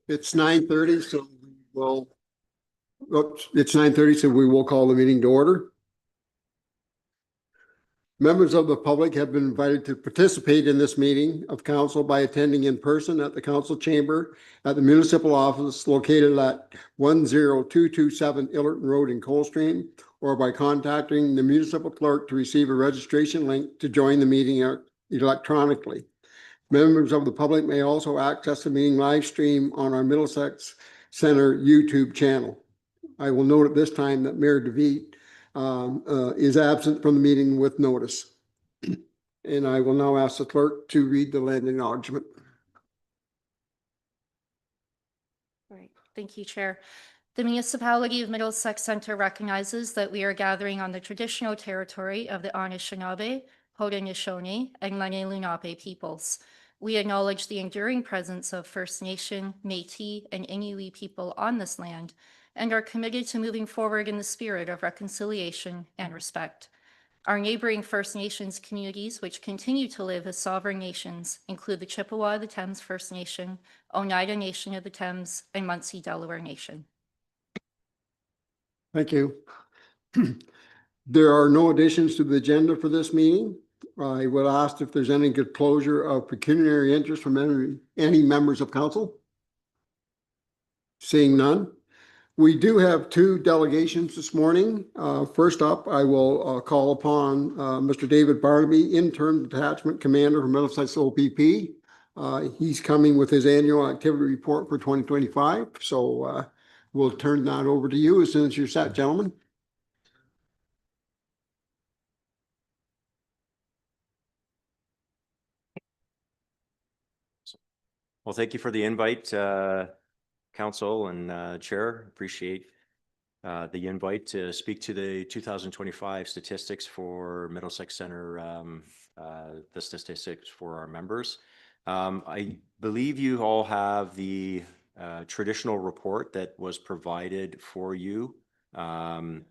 It's 9:30, so we will, it's 9:30, so we will call the meeting to order. Members of the public have been invited to participate in this meeting of council by attending in person at the council chamber at the municipal office located at 10227 Illerton Road in Coldstream, or by contacting the municipal clerk to receive a registration link to join the meeting electronically. Members of the public may also access the meeting live stream on our Middlesex Center YouTube channel. I will note at this time that Mayor DeVete is absent from the meeting with notice. And I will now ask the clerk to read the land acknowledgement. All right, thank you, Chair. The municipality of Middlesex Center recognizes that we are gathering on the traditional territory of the Anishinaabe, Haudenosaunee, and Lenni Lenape peoples. We acknowledge the enduring presence of First Nation, Métis, and Inuit people on this land, and are committed to moving forward in the spirit of reconciliation and respect. Our neighboring First Nations communities, which continue to live as sovereign nations, include the Chippewa of the Thames First Nation, Oneida Nation of the Thames, and Munsee Delaware Nation. Thank you. There are no additions to the agenda for this meeting. I would ask if there's any good closure of pecuniary interest from any members of council. Seeing none. We do have two delegations this morning. First up, I will call upon Mr. David Barnaby, Interim Detachment Commander for Middlesex OPP. He's coming with his annual activity report for 2025. So we'll turn that over to you as soon as you're set, gentlemen. Well, thank you for the invite, Council and Chair. Appreciate the invite to speak to the 2025 statistics for Middlesex Center, the statistics for our members. I believe you all have the traditional report that was provided for you. I'm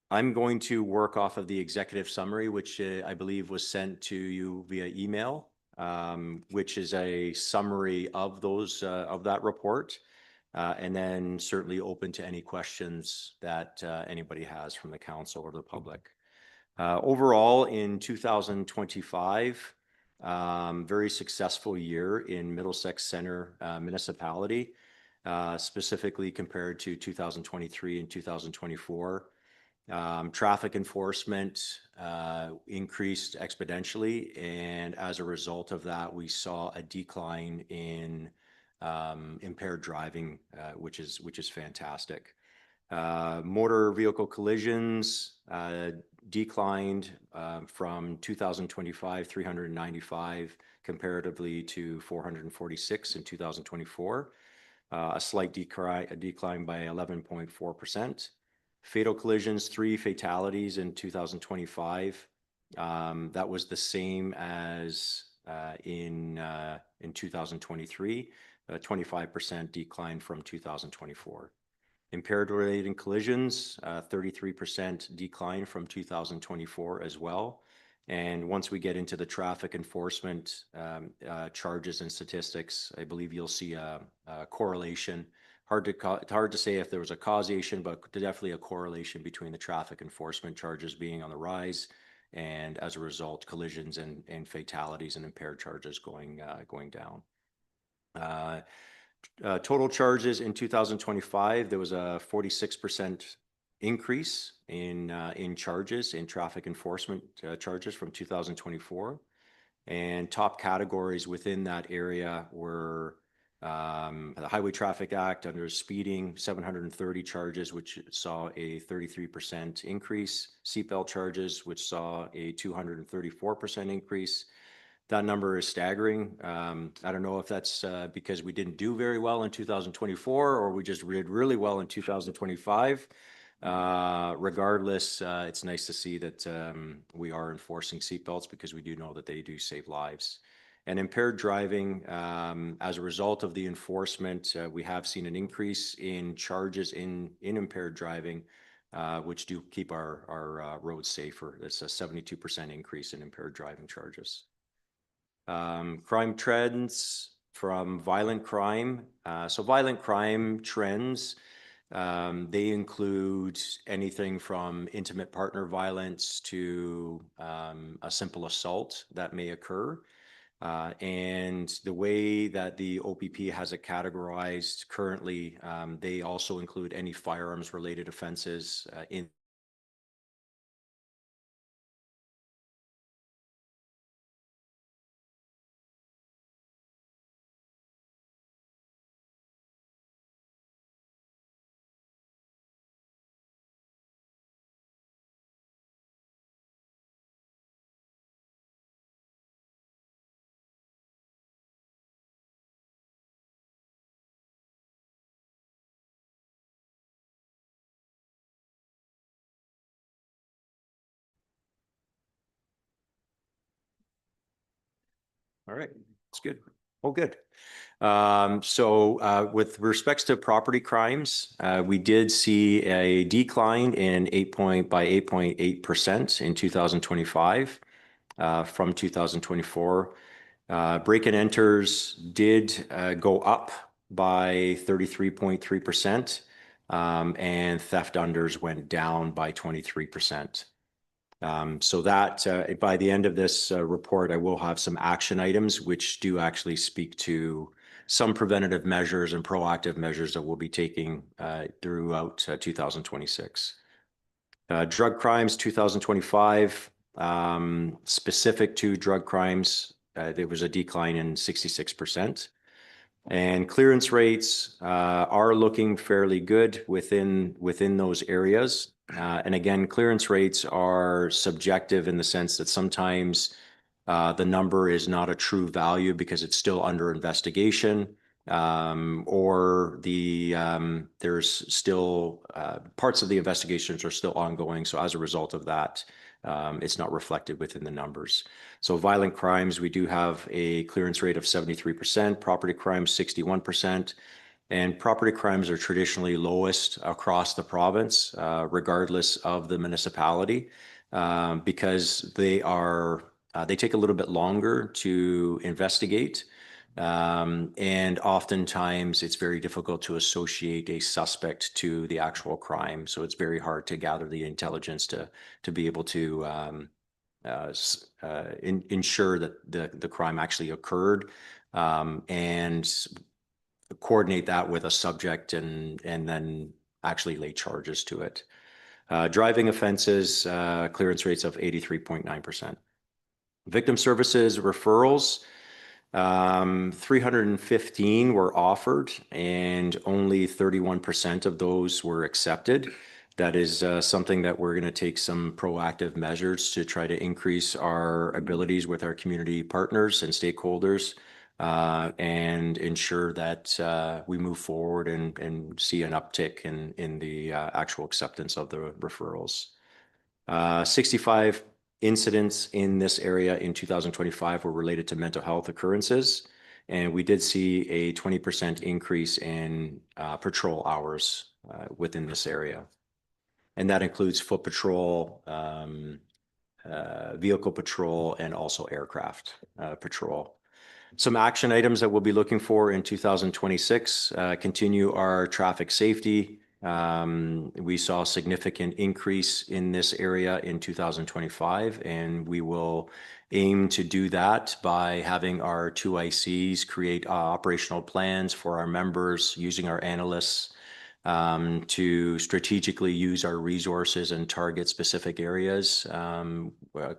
going to work off of the executive summary, which I believe was sent to you via email. Which is a summary of those of that report, and then certainly open to any questions that anybody has from the council or the public. Overall, in 2025, very successful year in Middlesex Center municipality, specifically compared to 2023 and 2024. Traffic enforcement increased exponentially, and as a result of that, we saw a decline in impaired driving, which is fantastic. Motor vehicle collisions declined from 2025, 395 comparatively to 446 in 2024. A slight decline by 11.4%. Fatal collisions, 3 fatalities in 2025. That was the same as in 2023, a 25% decline from 2024. Impaired related collisions, 33% decline from 2024 as well. And once we get into the traffic enforcement charges and statistics, I believe you'll see a correlation. Hard to say if there was a causation, but definitely a correlation between the traffic enforcement charges being on the rise, and as a result, collisions and fatalities and impaired charges going down. Total charges in 2025, there was a 46% increase in charges, in traffic enforcement charges from 2024. And top categories within that area were the Highway Traffic Act under speeding, 730 charges, which saw a 33% increase. Seatbelt charges, which saw a 234% increase. That number is staggering. I don't know if that's because we didn't do very well in 2024 or we just did really well in 2025. Regardless, it's nice to see that we are enforcing seatbelts because we do know that they do save lives. And impaired driving, as a result of the enforcement, we have seen an increase in charges in impaired driving, which do keep our roads safer. It's a 72% increase in impaired driving charges. Crime trends from violent crime. So violent crime trends, they include anything from intimate partner violence to a simple assault that may occur. And the way that the OPP has it categorized currently, they also include any firearms related offenses in All right, that's good. Oh, good. So with respects to property crimes, we did see a decline in 8.8% in 2025 from 2024. Break and enters did go up by 33.3%, and theft unders went down by 23%. So that by the end of this report, I will have some action items which do actually speak to some preventative measures and proactive measures that we'll be taking throughout 2026. Drug crimes 2025, specific to drug crimes, there was a decline in 66%. And clearance rates are looking fairly good within those areas. And again, clearance rates are subjective in the sense that sometimes the number is not a true value because it's still under investigation, or there's still parts of the investigations are still ongoing. So as a result of that, it's not reflected within the numbers. So violent crimes, we do have a clearance rate of 73%, property crimes 61%, and property crimes are traditionally lowest across the province, regardless of the municipality, because they take a little bit longer to investigate. And oftentimes it's very difficult to associate a suspect to the actual crime. So it's very hard to gather the intelligence to be able to ensure that the crime actually occurred, and coordinate that with a subject and then actually lay charges to it. Driving offenses, clearance rates of 83.9%. Victim services referrals, 315 were offered and only 31% of those were accepted. That is something that we're going to take some proactive measures to try to increase our abilities with our community partners and stakeholders, and ensure that we move forward and see an uptick in the actual acceptance of the referrals. 65 incidents in this area in 2025 were related to mental health occurrences, and we did see a 20% increase in patrol hours within this area. And that includes foot patrol, vehicle patrol, and also aircraft patrol. Some action items that we'll be looking for in 2026, continue our traffic safety. We saw a significant increase in this area in 2025, and we will aim to do that by having our two ICs create operational plans for our members, using our analysts to strategically use our resources and target specific areas,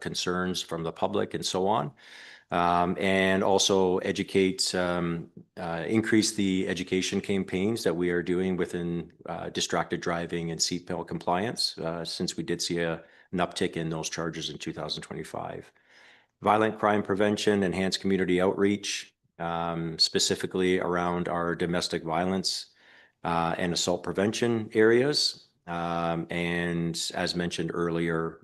concerns from the public and so on. And also increase the education campaigns that we are doing within distracted driving and seatbelt compliance, since we did see an uptick in those charges in 2025. Violent crime prevention, enhanced community outreach, specifically around our domestic violence and assault prevention areas. And as mentioned earlier,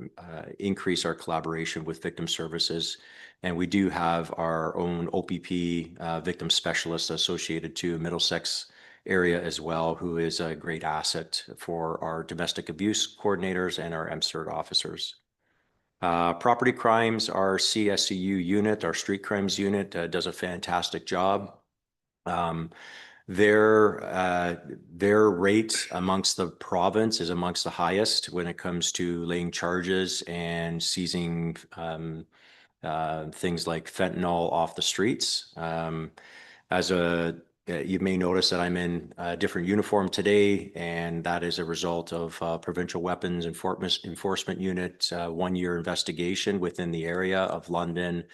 increase our collaboration with victim services. And we do have our own OPP victim specialist associated to Middlesex area as well, who is a great asset for our domestic abuse coordinators and our MCERT officers. Property crimes, our CSCU unit, our street crimes unit, does a fantastic job. Their rate amongst the province is amongst the highest when it comes to laying charges and seizing things like fentanyl off the streets. You may notice that I'm in a different uniform today, and that is a result of Provincial Weapons Enforcement Unit 1-year investigation within the area of London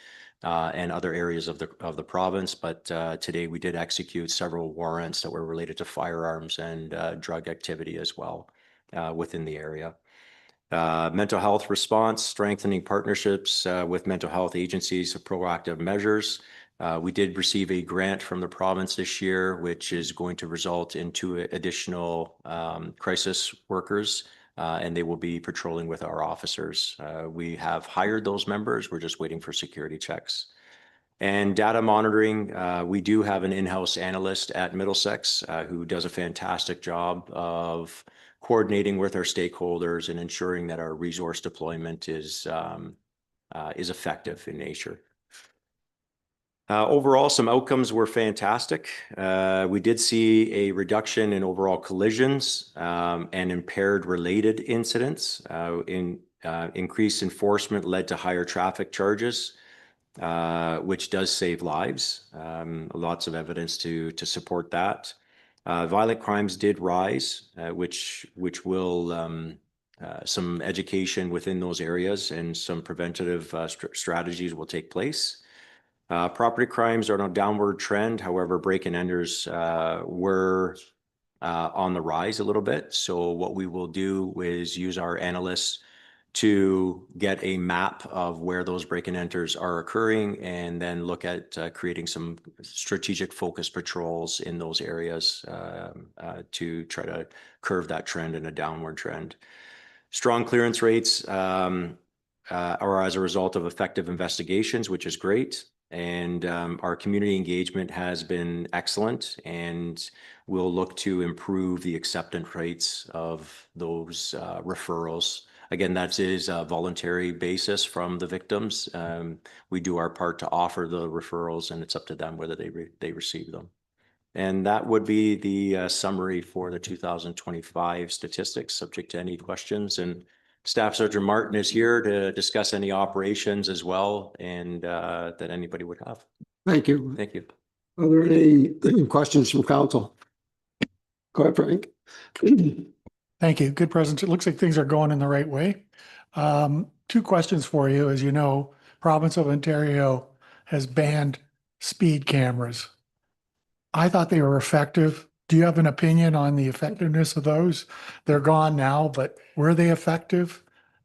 and other areas of the province. But today we did execute several warrants that were related to firearms and drug activity as well within the area. Mental health response, strengthening partnerships with mental health agencies of proactive measures. We did receive a grant from the province this year, which is going to result in 2 additional crisis workers, and they will be patrolling with our officers. We have hired those members. We're just waiting for security checks. And data monitoring, we do have an in-house analyst at Middlesex who does a fantastic job of coordinating with our stakeholders and ensuring that our resource deployment is effective in nature. Overall, some outcomes were fantastic. We did see a reduction in overall collisions and impaired related incidents. Increased enforcement led to higher traffic charges, which does save lives. Lots of evidence to support that. Violent crimes did rise, which will some education within those areas and some preventative strategies will take place. Property crimes are on a downward trend. However, break-and-enters were on the rise a little bit. So what we will do is use our analysts to get a map of where those break-and-enters are occurring and then look at creating some strategic focus patrols in those areas to try to curve that trend in a downward trend. Strong clearance rates are as a result of effective investigations, which is great. And our community engagement has been excellent, and we'll look to improve the acceptance rates of those referrals. Again, that is a voluntary basis from the victims. We do our part to offer the referrals, and it's up to them whether they receive them. And that would be the summary for the 2025 statistics, subject to any questions. And Staff Sergeant Martin is here to discuss any operations as well, and that anybody would have. Thank you. Thank you. Are there any questions from council? Go ahead, Frank. Thank you. Good presentation. It looks like things are going in the right way. 2 questions for you. As you know, province of Ontario has banned speed cameras. I thought they were effective. Do you have an opinion on the effectiveness of those? They're gone now, but were they effective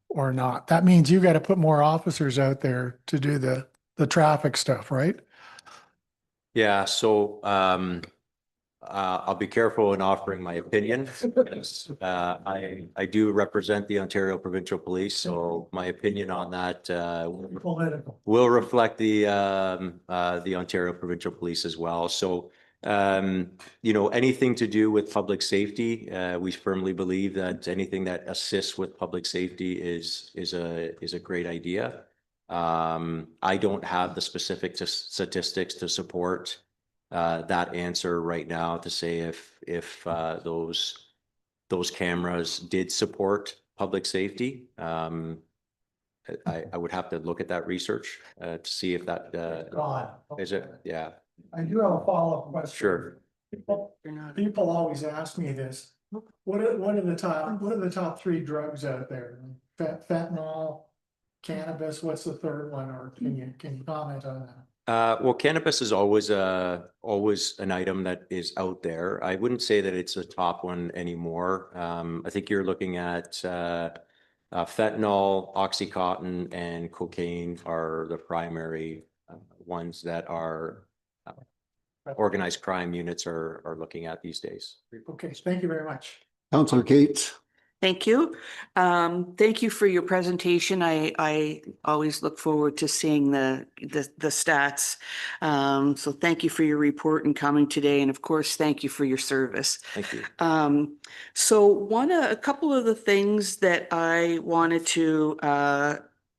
or not? That means you got to put more officers out there to do the traffic stuff, right? Yeah, so I'll be careful in offering my opinion. I do represent the Ontario Provincial Police, so my opinion on that will reflect the Ontario Provincial Police as well. So, anything to do with public safety, we firmly believe that anything that assists with public safety is a great idea. I don't have the specific statistics to support that answer right now to say if those cameras did support public safety. I would have to look at that research to see if that is it. Yeah. I do have a follow-up question. Sure. People always ask me this. What are the top 3 drugs out there? Fentanyl, cannabis. What's the third one? Or can you comment on that? Well, cannabis is always an item that is out there. I wouldn't say that it's a top one anymore. I think you're looking at fentanyl, Oxycontin, and cocaine are the primary ones that are organized crime units are looking at these days. Okay, thank you very much. Councilor Cates. Thank you. Thank you for your presentation. I always look forward to seeing the stats. So thank you for your report and coming today. And of course, thank you for your service. Thank you. So a couple of the things that I wanted to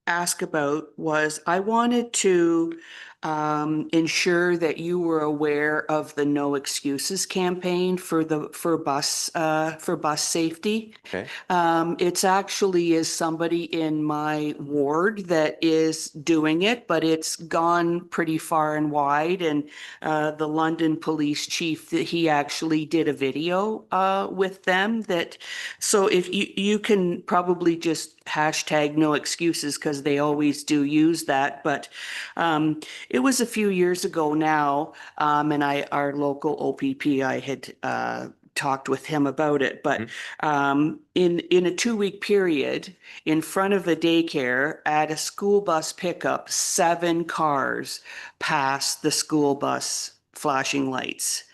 ask about was I wanted to ensure that you were aware of the No Excuses campaign for bus safety. Okay. It's actually is somebody in my ward that is doing it, but it's gone pretty far and wide. And the London police chief, that he actually did a video with them that, so if you can probably just hashtag No Excuses because they always do use that. But it was a few years ago now, and our local OPP, I had talked with him about it, but in a 2-week period, in front of a daycare at a school bus pickup, 7 cars passed the school bus flashing lights.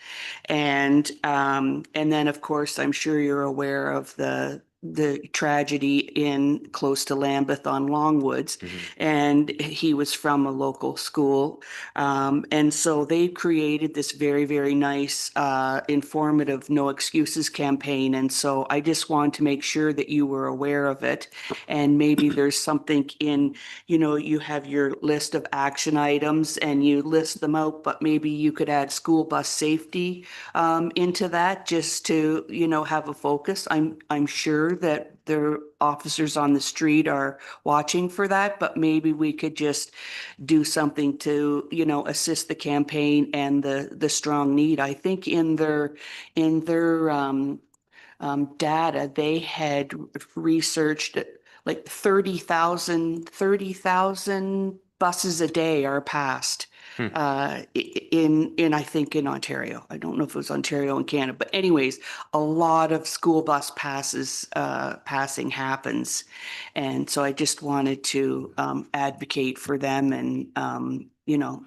And then, of course, I'm sure you're aware of the tragedy in close to Lambeth on Longwoods, and he was from a local school. And so they created this very, very nice, informative No Excuses campaign. And so I just want to make sure that you were aware of it. And maybe there's something in, you have your list of action items and you list them out, but maybe you could add school bus safety into that just to, have a focus. I'm sure that the officers on the street are watching for that, but maybe we could just do something to, assist the campaign and the strong need. I think in their data, they had researched like 30,000 buses a day are passed in I think in Ontario. I don't know if it was Ontario and Canada, but anyways, a lot of school bus passing happens. And so I just wanted to advocate for them and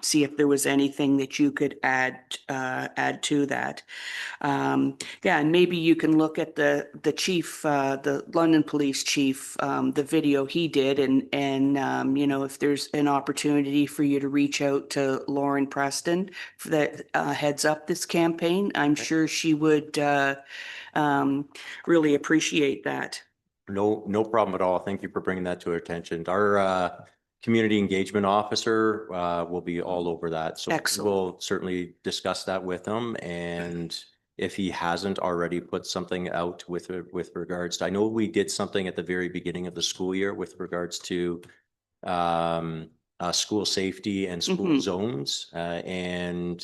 see if there was anything that you could add to that. Yeah, and maybe you can look at the chief, the London police chief, the video he did, and if there's an opportunity for you to reach out to Lauren Preston that heads up this campaign, I'm sure she would really appreciate that. No problem at all. Thank you for bringing that to our attention. Our community engagement officer will be all over that. So Excellent. we'll certainly discuss that with him. And if he hasn't already put something out with regards to, I know we did something at the very beginning of the school year with regards to school safety and school zones and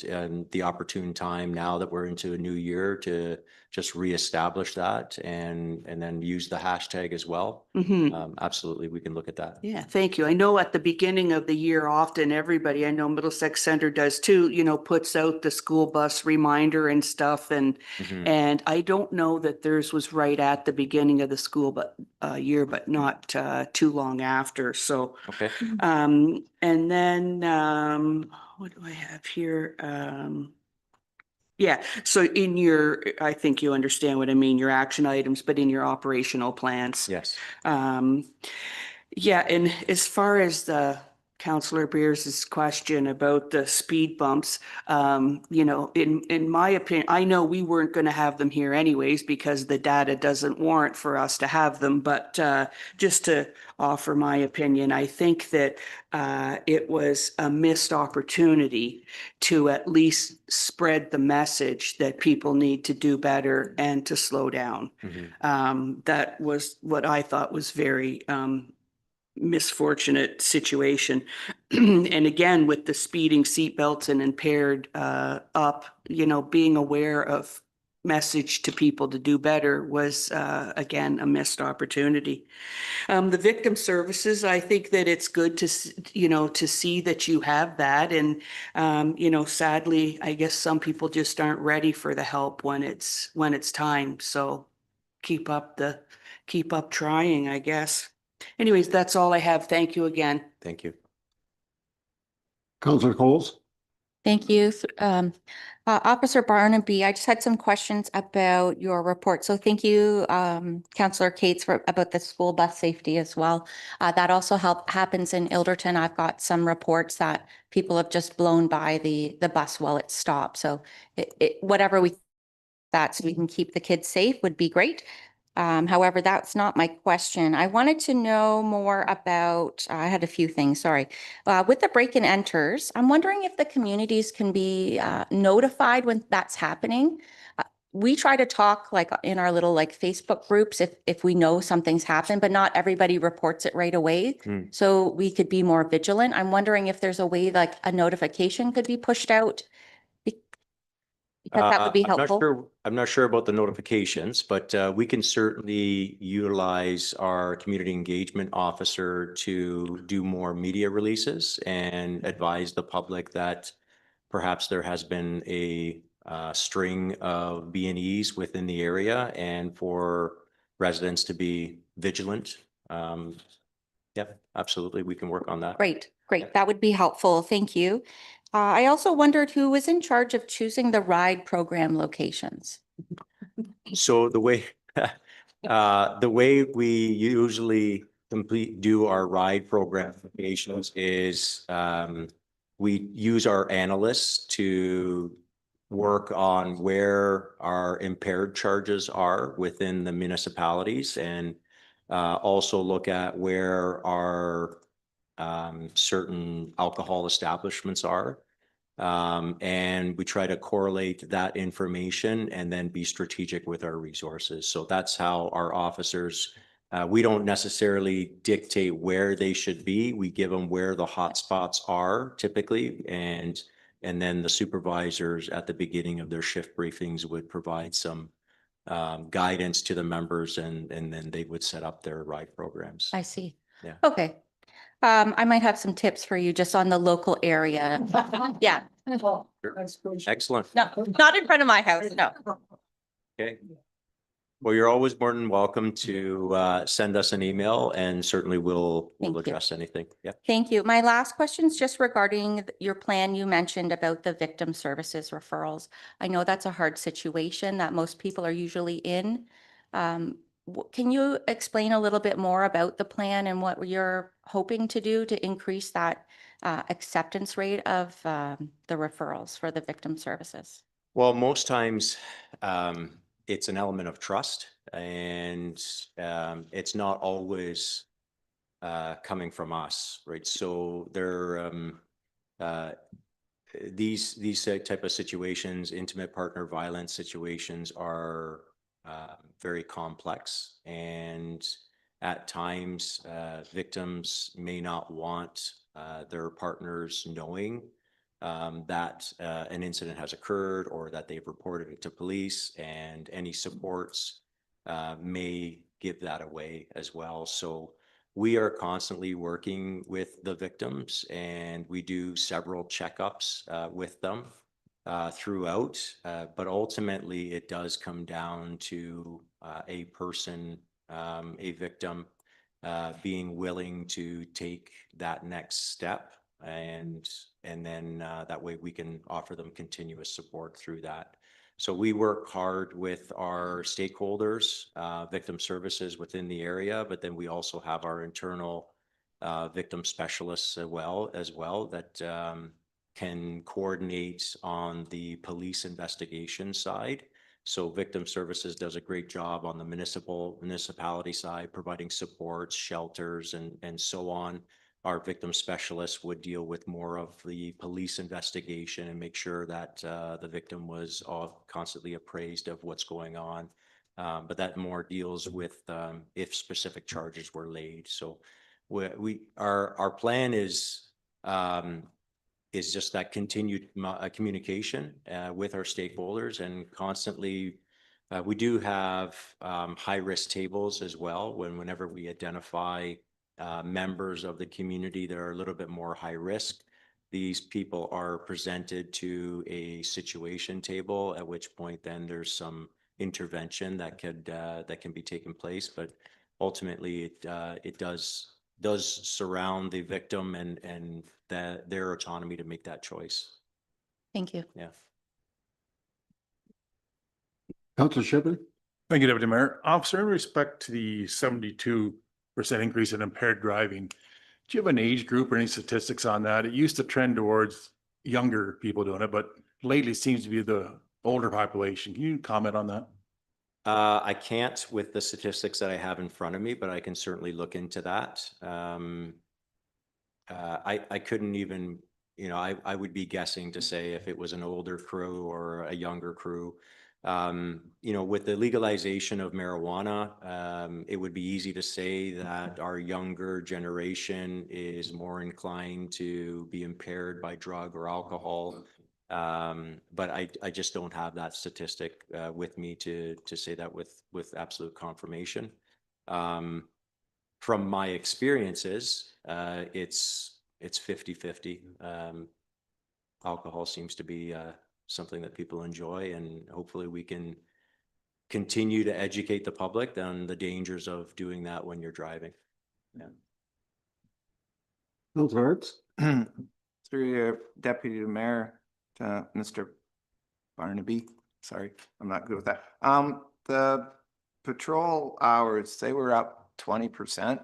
the opportune time now that we're into a new year to just reestablish that and then use the hashtag as well. Absolutely, we can look at that. Yeah, thank you. I know at the beginning of the year, often everybody, I know Middlesex Center does too, puts out the school bus reminder and stuff. And I don't know that theirs was right at the beginning of the school year, but not too long after. So, okay. And then what do I have here? Yeah, so in your, I think you understand what I mean, your action items, but in your operational plans. Yes. Yeah, and as far as the Councillor Beers's question about the speed bumps, in my opinion, I know we weren't going to have them here anyways because the data doesn't warrant for us to have them. But just to offer my opinion, I think that it was a missed opportunity to at least spread the message that people need to do better and to slow down. That was what I thought was very misfortunate situation. And again, with the speeding seatbelts and impaired up, being aware of message to people to do better was again a missed opportunity. The victim services, I think that it's good to see that you have that, and sadly, I guess some people just aren't ready for the help when it's time. So keep up trying, I guess. Anyways, that's all I have. Thank you again. Thank you. Councillor Coles? Thank you. Officer Barnaby, I just had some questions about your report. So thank you, Councillor Cates, about the school bus safety as well. That also happens in Ilderton. I've got some reports that people have just blown by the bus while it stopped. So whatever so we can keep the kids safe would be great. However, that's not my question. I wanted to know more about, I had a few things, sorry. With the break and enters, I'm wondering if the communities can be notified when that's happening. We try to talk like in our little like Facebook groups if we know something's happened, but not everybody reports it right away. So we could be more vigilant. I'm wondering if there's a way like a notification could be pushed out. Because that would be helpful. I'm not sure about the notifications, but we can certainly utilize our community engagement officer to do more media releases and advise the public that perhaps there has been a string of B&Es within the area and for residents to be vigilant. Yep, absolutely. We can work on that. Great, great. That would be helpful. Thank you. I also wondered who was in charge of choosing the ride program locations. So the way we usually do our ride program applications is we use our analysts to work on where our impaired charges are within the municipalities and also look at where our certain alcohol establishments are. And we try to correlate that information and then be strategic with our resources. So that's how our officers, we don't necessarily dictate where they should be. We give them where the hot spots are typically. And then the supervisors at the beginning of their shift briefings would provide some guidance to the members and then they would set up their ride programs. I see. Yeah. Okay. I might have some tips for you just on the local area. Yeah. Excellent. No, not in front of my house, no. Okay. Well, you're always more than welcome to send us an email and certainly we'll Thank you. address anything. Yeah. Thank you. My last question is just regarding your plan you mentioned about the victim services referrals. I know that's a hard situation that most people are usually in. Can you explain a little bit more about the plan and what you're hoping to do to increase that acceptance rate of the referrals for the victim services? Well, most times it's an element of trust and it's not always coming from us, right? So these type of situations, intimate partner violence situations are very complex and at times victims may not want their partners knowing that an incident has occurred or that they've reported it to police, and any supports may give that away as well. So we are constantly working with the victims and we do several checkups with them throughout, but ultimately it does come down to a person, a victim, being willing to take that next step, and then that way we can offer them continuous support through that. So we work hard with our stakeholders, victim services within the area, but then we also have our internal victim specialists as well that can coordinate on the police investigation side. So victim services does a great job on the municipality side, providing supports, shelters, and so on. Our victim specialists would deal with more of the police investigation and make sure that the victim was constantly appraised of what's going on. But that more deals with if specific charges were laid. So our plan is just that continued communication with our stakeholders and constantly. We do have high-risk tables as well whenever we identify members of the community that are a little bit more high risk. These people are presented to a situation table, at which point then there's some intervention that can be taken place. But ultimately, it does surround the victim and their autonomy to make that choice. Thank you. Yeah. Councilor Shipley? Thank you, Deputy Mayor. Officer, in respect to the 72% increase in impaired driving, do you have an age group or any statistics on that? It used to trend towards younger people doing it, but lately seems to be the older population. Can you comment on that? I can't with the statistics that I have in front of me, but I can certainly look into that. I couldn't even, I would be guessing to say if it was an older crew or a younger crew. With the legalization of marijuana, it would be easy to say that our younger generation is more inclined to be impaired by drug or alcohol. But I just don't have that statistic with me to say that with absolute confirmation. From my experiences, it's 50-50. Alcohol seems to be something that people enjoy, and hopefully we can continue to educate the public on the dangers of doing that when you're driving. Yeah. Councilor Harts? Through your deputy mayor to Mr. Barnaby. Sorry, I'm not good with that. The patrol hours, they were up 20%.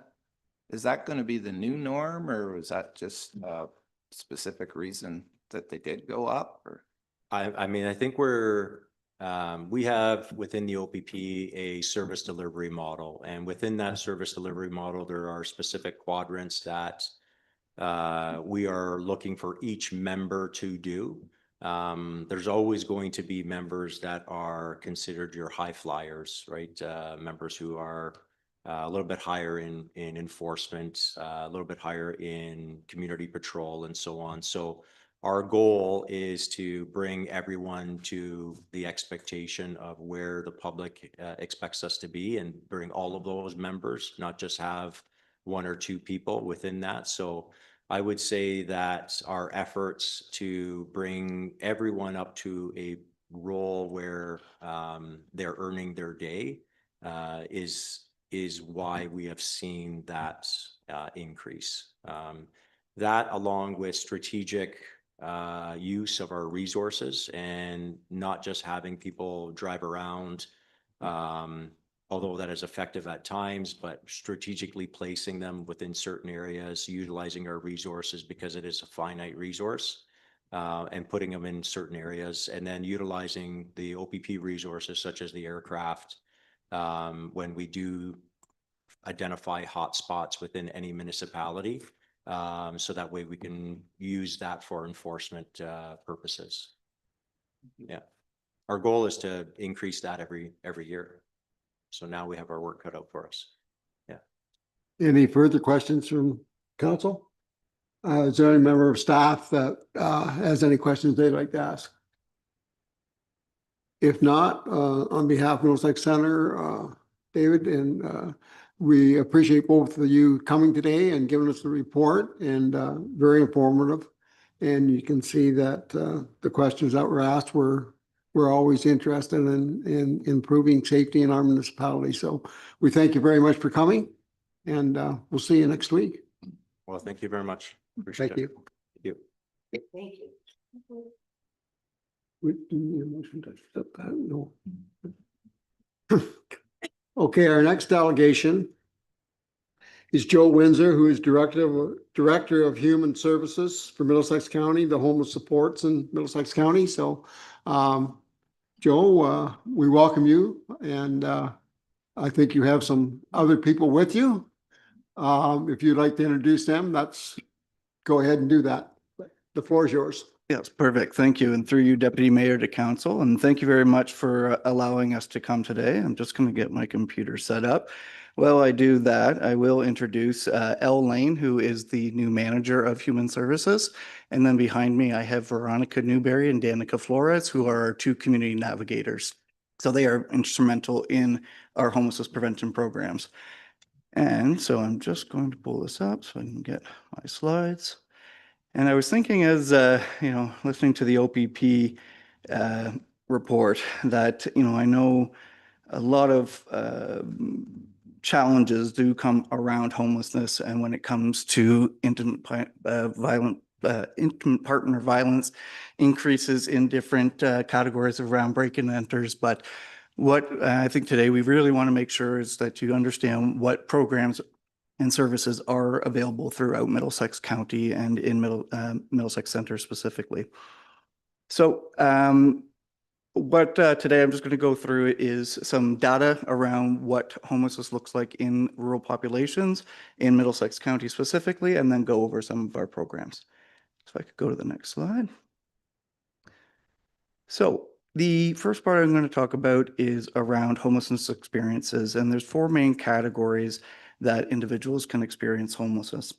Is that going to be the new norm, or was that just a specific reason that they did go up? Or I mean, I think we have within the OPP a service delivery model, and within that service delivery model, there are specific quadrants that we are looking for each member to do. There's always going to be members that are considered your high flyers, right? Members who are a little bit higher in enforcement, a little bit higher in community patrol, and so on. So our goal is to bring everyone to the expectation of where the public expects us to be, and bring all of those members, not just have one or two people within that. So I would say that our efforts to bring everyone up to a role where they're earning their day is why we have seen that increase. That, along with strategic use of our resources, and not just having people drive around, although that is effective at times, but strategically placing them within certain areas, utilizing our resources because it is a finite resource, and putting them in certain areas, and then utilizing the OPP resources such as the aircraft when we do identify hot spots within any municipality. So that way we can use that for enforcement purposes. Yeah. Our goal is to increase that every year. So now we have our work cut out for us. Yeah. Any further questions from council? Is there any member of staff that has any questions they'd like to ask? If not, on behalf of Middlesex Center, David, and we appreciate both of you coming today and giving us the report, and very informative. And you can see that the questions that were asked we're always interested in improving safety in our municipality. So we thank you very much for coming, and we'll see you next week. Well, thank you very much. Appreciate Thank it. you. Thank you. Thank you. Do you need a motion to accept that? No. Okay, our next delegation is Joe Windsor, who is Director of Human Services for Middlesex County, the homeless supports in Middlesex County. So, Joe, we welcome you, and I think you have some other people with you. If you'd like to introduce them, go ahead and do that. The floor is yours. Yes, perfect. Thank you. And through you, Deputy Mayor, to Council, and thank you very much for allowing us to come today. I'm just going to get my computer set up. While I do that, I will introduce Elle Lane, who is the new Manager of Human Services. And then behind me, I have Veronica Newberry and Danica Flores, who are our two community navigators. So they are instrumental in our homelessness prevention programs. And so I'm just going to pull this up so I can get my slides. And I was thinking, as listening to the OPP report, that I know a lot of challenges do come around homelessness, and when it comes to intimate partner violence, increases in different categories around break-in enters. But what I think today we really want to make sure is that you understand what programs and services are available throughout Middlesex County and in Middlesex Center specifically. So What today I'm just going to go through is some data around what homelessness looks like in rural populations in Middlesex County specifically, and then go over some of our programs. So if I could go to the next slide. So the first part I'm going to talk about is around homelessness experiences, and there's four main categories that individuals can experience homelessness.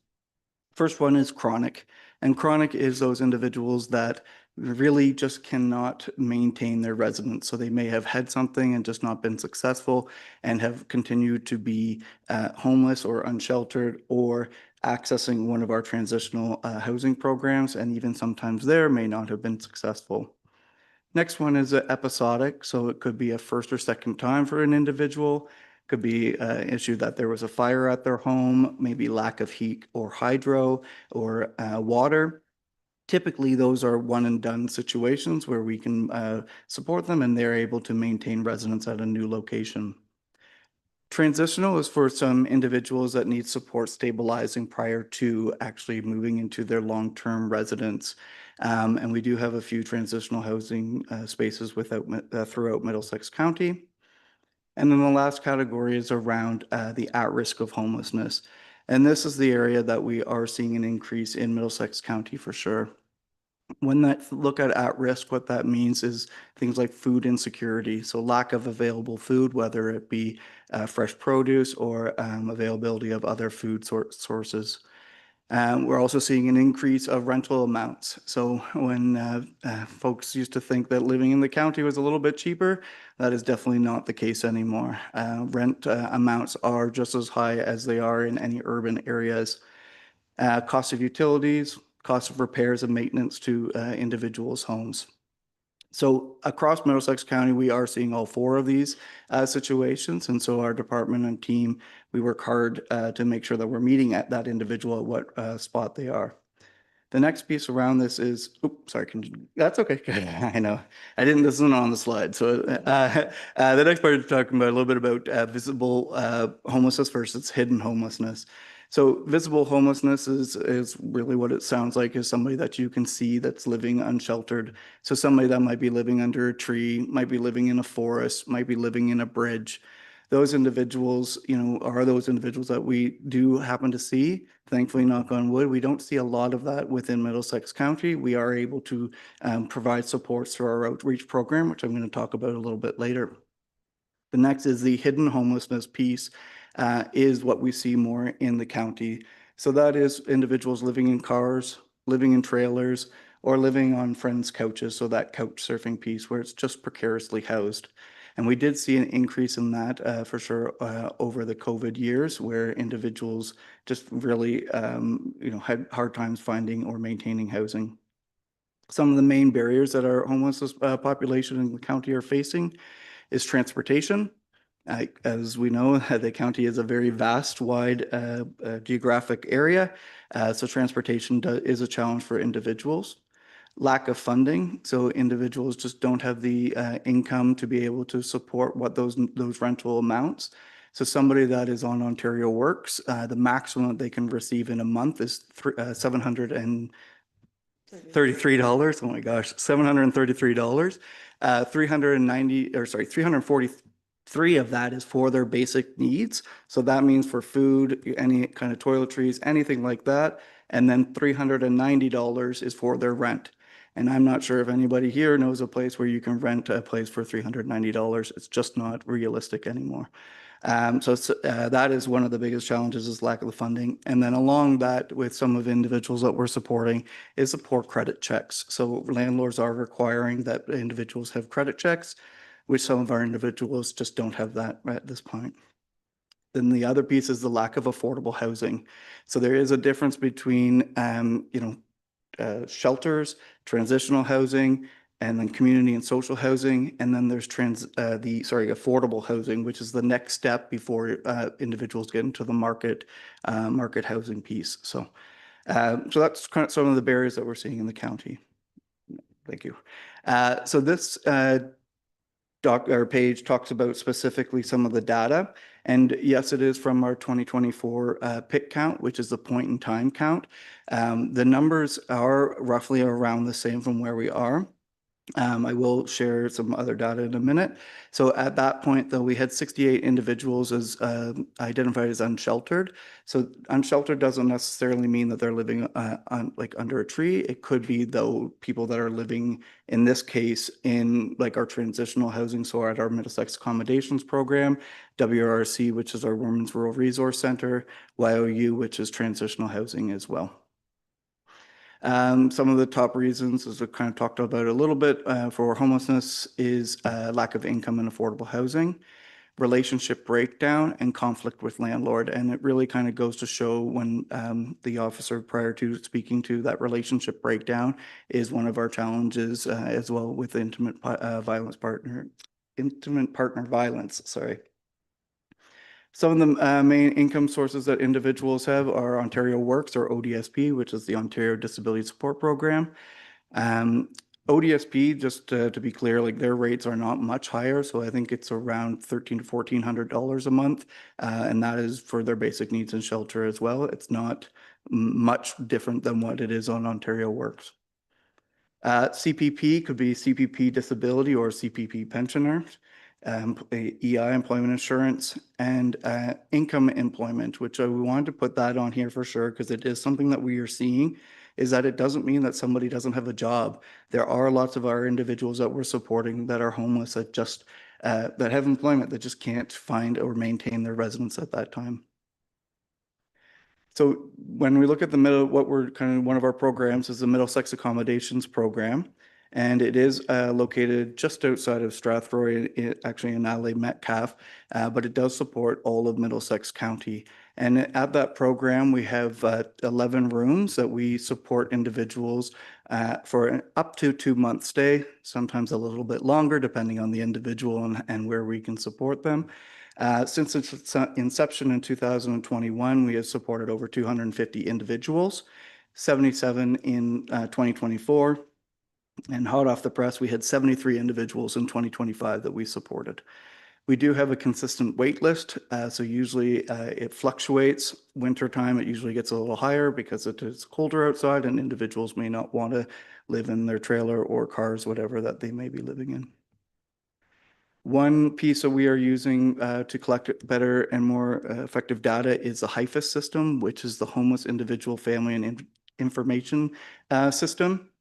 First one is chronic, and chronic is those individuals that really just cannot maintain their residence. So they may have had something and just not been successful and have continued to be homeless or unsheltered or accessing one of our transitional housing programs, and even sometimes there may not have been successful. Next one is episodic, so it could be a first or second time for an individual. Could be an issue that there was a fire at their home, maybe lack of heat or hydro or water. Typically, those are one and done situations where we can support them and they're able to maintain residence at a new location. Transitional is for some individuals that need support stabilizing prior to actually moving into their long-term residence. And we do have a few transitional housing spaces throughout Middlesex County. And then the last category is around the at-risk of homelessness. And this is the area that we are seeing an increase in Middlesex County for sure. When that look at risk, what that means is things like food insecurity. So lack of available food, whether it be fresh produce or availability of other food sources. We're also seeing an increase of rental amounts. So when folks used to think that living in the county was a little bit cheaper, that is definitely not the case anymore. Rent amounts are just as high as they are in any urban areas. Cost of utilities, cost of repairs and maintenance to individuals' homes. So across Middlesex County, we are seeing all four of these situations. And so our department and team, we work hard to make sure that we're meeting at that individual at what spot they are. The next piece around this is, oops, sorry, that's okay. I know, this isn't on the slide. So the next part is talking about a little bit about visible homelessness versus hidden homelessness. So visible homelessness is really what it sounds like, is somebody that you can see that's living unsheltered. So somebody that might be living under a tree, might be living in a forest, might be living in a bridge. Those individuals, are those individuals that we do happen to see. Thankfully, knock on wood, we don't see a lot of that within Middlesex County. We are able to provide supports through our outreach program, which I'm going to talk about a little bit later. The next is the hidden homelessness piece, is what we see more in the county. So that is individuals living in cars, living in trailers, or living on friends' couches. So that couch surfing piece where it's just precariously housed. And we did see an increase in that for sure over the COVID years, where individuals just really, had hard times finding or maintaining housing. Some of the main barriers that our homeless population in the county are facing is transportation. As we know, the county is a very vast, wide geographic area, so transportation is a challenge for individuals. Lack of funding, so individuals just don't have the income to be able to support what those rental amounts. So somebody that is on Ontario Works, the maximum that they can receive in a month is $733. Oh my gosh, $733. 343 of that is for their basic needs. So that means for food, any kind of toiletries, anything like that. And then $390 is for their rent. And I'm not sure if anybody here knows a place where you can rent a place for $390. It's just not realistic anymore. So that is one of the biggest challenges, is lack of the funding. And then along that, with some of the individuals that we're supporting, is the poor credit checks. So landlords are requiring that individuals have credit checks, which some of our individuals just don't have that at this point. Then the other piece is the lack of affordable housing. So there is a difference between, shelters, transitional housing, and then community and social housing. And then there's affordable housing, which is the next step before individuals get into the market housing piece. So that's kind of some of the barriers that we're seeing in the county. Thank you. So this page talks about specifically some of the data. And yes, it is from our 2024 PIC count, which is the point in time count. The numbers are roughly around the same from where we are. I will share some other data in a minute. So at that point, though, we had 68 individuals as identified as unsheltered. So unsheltered doesn't necessarily mean that they're living under a tree. It could be, though, people that are living, in this case, in like our transitional housing. So at our Middlesex accommodations program, WRC, which is our Women's Rural Resource Center, YOU, which is transitional housing as well. Some of the top reasons, as I kind of talked about a little bit, for homelessness is lack of income and affordable housing, relationship breakdown, and conflict with landlord. And it really kind of goes to show when the officer prior to speaking to that relationship breakdown is one of our challenges as well with intimate partner violence, sorry. Some of the main income sources that individuals have are Ontario Works, or ODSP, which is the Ontario Disability Support Program. ODSP, just to be clear, like their rates are not much higher. So I think it's around $1,300 to $1,400 a month. And that is for their basic needs and shelter as well. It's not much different than what it is on Ontario Works. CPP could be CPP disability or CPP pensioners. EI, employment insurance, and income employment, which we wanted to put that on here for sure because it is something that we are seeing, is that it doesn't mean that somebody doesn't have a job. There are lots of our individuals that we're supporting that are homeless that just that have employment that just can't find or maintain their residence at that time. So when we look at the middle, what we're kind of one of our programs is the Middlesex Accommodations Program. And it is located just outside of Strathroy, actually in Alley Metcalf, but it does support all of Middlesex County. And at that program, we have 11 rooms that we support individuals for an up to 2-month stay, sometimes a little bit longer, depending on the individual and where we can support them. Since its inception in 2021, we have supported over 250 individuals, 77 in 2024. And hot off the press, we had 73 individuals in 2025 that we supported. We do have a consistent wait list, so usually it fluctuates. Wintertime, it usually gets a little higher because it is colder outside and individuals may not want to live in their trailer or cars, whatever that they may be living in. One piece that we are using to collect better and more effective data is the HIFIS system, which is the Homeless Individual Family and Information System.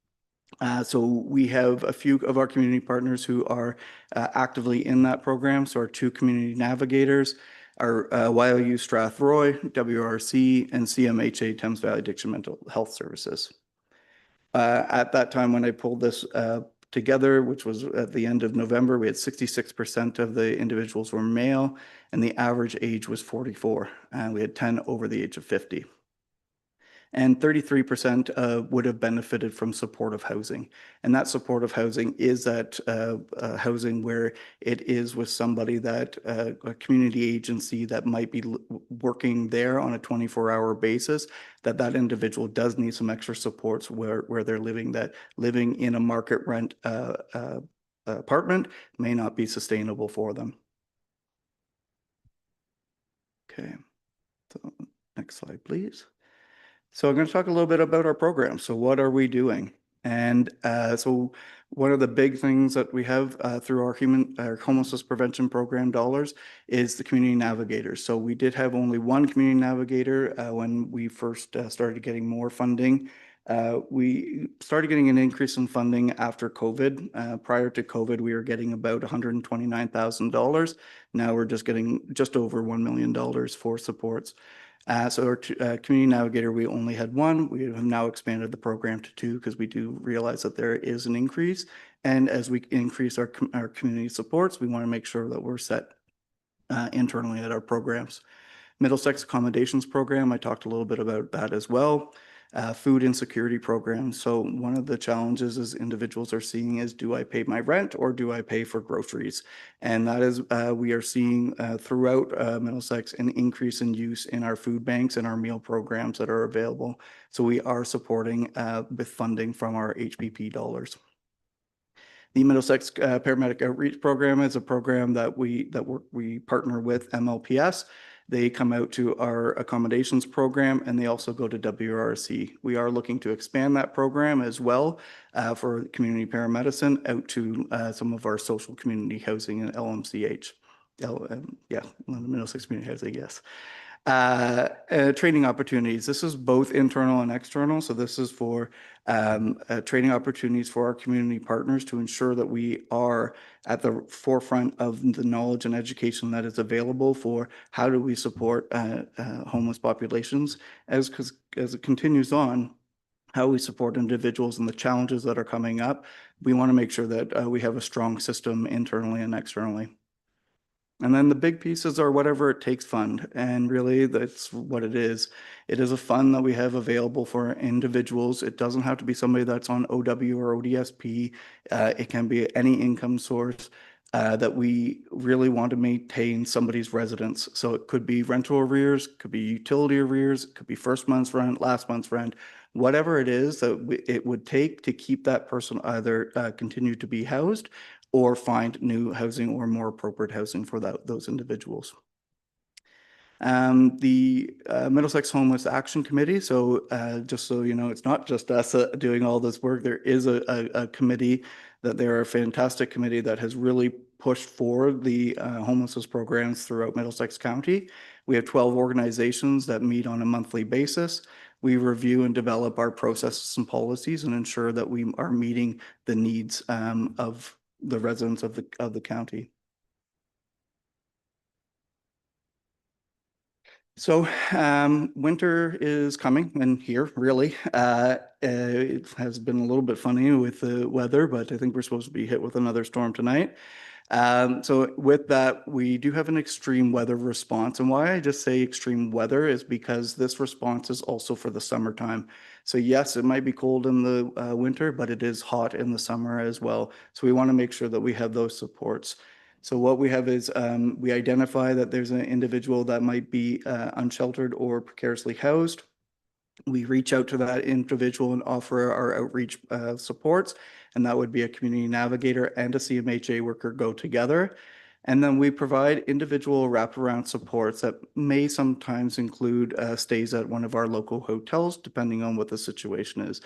So we have a few of our community partners who are actively in that program. So our 2 community navigators are YOU Strathroy, WRC, and CMHA Thames Valley Addiction Mental Health Services. At that time when I pulled this together, which was at the end of November, we had 66% of the individuals were male and the average age was 44. And we had 10 over the age of 50. And 33% would have benefited from supportive housing. And that supportive housing is that housing where it is with somebody that a community agency that might be working there on a 24-hour basis, that individual does need some extra supports where they're living, that living in a market rent apartment may not be sustainable for them. Okay, so next slide, please. So I'm going to talk a little bit about our program. So what are we doing? And so one of the big things that we have through our homelessness prevention program dollars is the community navigators. So we did have only one community navigator when we first started getting more funding. We started getting an increase in funding after COVID. Prior to COVID, we were getting about $129,000. Now we're just getting just over $1 million for supports. So our community navigator, we only had one. We have now expanded the program to 2 because we do realize that there is an increase. And as we increase our community supports, we want to make sure that we're set internally at our programs. Middlesex Accommodations Program, I talked a little bit about that as well. Food insecurity programs. So one of the challenges is individuals are seeing is, do I pay my rent or do I pay for groceries? And that is, we are seeing throughout Middlesex an increase in use in our food banks and our meal programs that are available. So we are supporting with funding from our HPP dollars. The Middlesex Paramedic Outreach Program is a program that we partner with MLPS. They come out to our accommodations program, and they also go to WRC. We are looking to expand that program as well for community paramedicine out to some of our social community housing and LMCH. Middlesex Community Housing, yes. Training opportunities. This is both internal and external. So this is for training opportunities for our community partners to ensure that we are at the forefront of the knowledge and education that is available for how do we support homeless populations as it continues on, how we support individuals and the challenges that are coming up. We want to make sure that we have a strong system internally and externally. And then the big pieces are whatever it takes fund. And really, that's what it is. It is a fund that we have available for individuals. It doesn't have to be somebody that's on OW or ODSP. It can be any income source that we really want to maintain somebody's residence. So it could be rental arrears, could be utility arrears, it could be first month's rent, last month's rent, whatever it is that it would take to keep that person either continue to be housed or find new housing or more appropriate housing for those individuals. The Middlesex Homeless Action Committee, so just so you know, it's not just us doing all this work. There is a committee that they're a fantastic committee that has really pushed forward the homelessness programs throughout Middlesex County. We have 12 organizations that meet on a monthly basis. We review and develop our processes and policies and ensure that we are meeting the needs of the residents of the county. So winter is coming and here, really. It has been a little bit funny with the weather, but I think we're supposed to be hit with another storm tonight. So with that, we do have an extreme weather response. And why I just say extreme weather is because this response is also for the summertime. So yes, it might be cold in the winter, but it is hot in the summer as well. So we want to make sure that we have those supports. So what we have is we identify that there's an individual that might be unsheltered or precariously housed. We reach out to that individual and offer our outreach supports, and that would be a community navigator and a CMHA worker go together. And then we provide individual wraparound supports that may sometimes include stays at one of our local hotels, depending on what the situation is.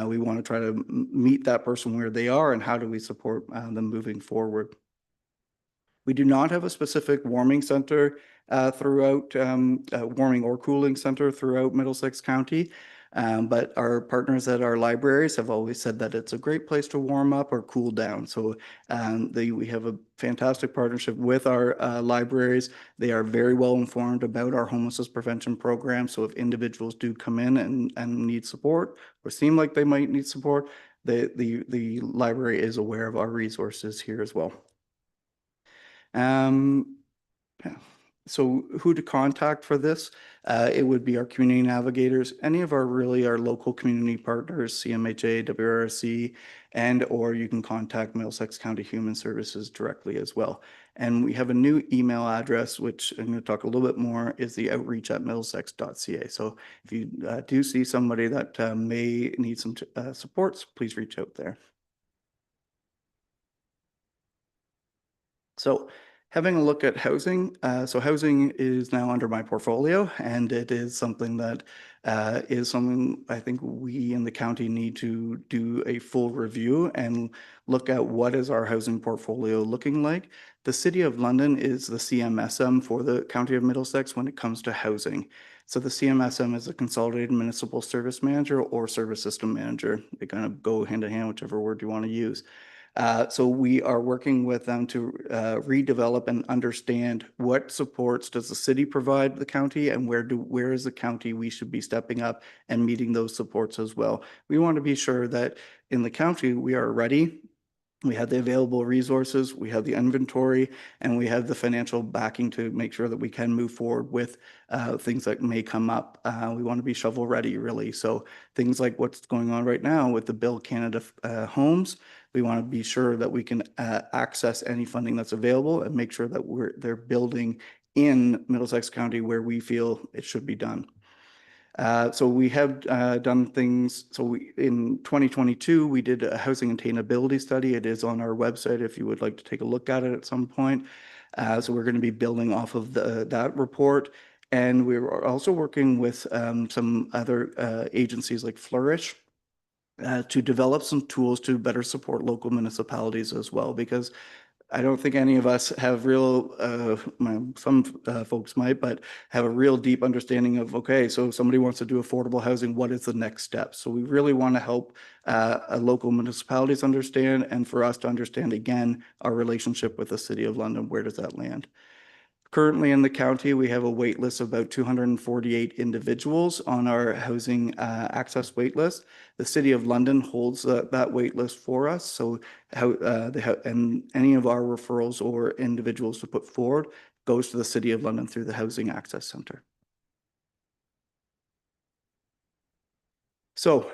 We want to try to meet that person where they are and how do we support them moving forward. We do not have a specific warming center throughout, warming or cooling center throughout Middlesex County. But our partners at our libraries have always said that it's a great place to warm up or cool down. So we have a fantastic partnership with our libraries. They are very well informed about our homelessness prevention program. So if individuals do come in and need support or seem like they might need support, the library is aware of our resources here as well. Yeah. So who to contact for this? It would be our community navigators, any of our local community partners, CMHA, WRC, and or you can contact Middlesex County Human Services directly as well. And we have a new email address, which I'm going to talk a little bit more, is the outreach@middlesex.ca. So if you do see somebody that may need some supports, please reach out there. So having a look at housing, so housing is now under my portfolio, and it is something that is something I think we in the county need to do a full review and look at what is our housing portfolio looking like. The City of London is the CMSM for the County of Middlesex when it comes to housing. So the CMSM is a Consolidated Municipal Service Manager or Service System Manager. They kind of go hand in hand, whichever word you want to use. So we are working with them to redevelop and understand what supports does the city provide the county and where is the county we should be stepping up and meeting those supports as well. We want to be sure that in the county we are ready. We have the available resources, we have the inventory, and we have the financial backing to make sure that we can move forward with things that may come up. We want to be shovel ready, really. So things like what's going on right now with the Build Canada homes, we want to be sure that we can access any funding that's available and make sure that they're building in Middlesex County where we feel it should be done. So we have done things. So in 2022, we did a housing attainability study. It is on our website if you would like to take a look at it at some point. So we're going to be building off of that report. And we were also working with some other agencies like Flourish to develop some tools to better support local municipalities as well, because I don't think any of us have real, some folks might, but have a real deep understanding of, okay, so if somebody wants to do affordable housing, what is the next step? So we really want to help local municipalities understand, and for us to understand, again, our relationship with the City of London, where does that land? Currently in the county, we have a wait list of about 248 individuals on our housing access wait list. The City of London holds that wait list for us. So and any of our referrals or individuals to put forward goes to the City of London through the Housing Access Center. So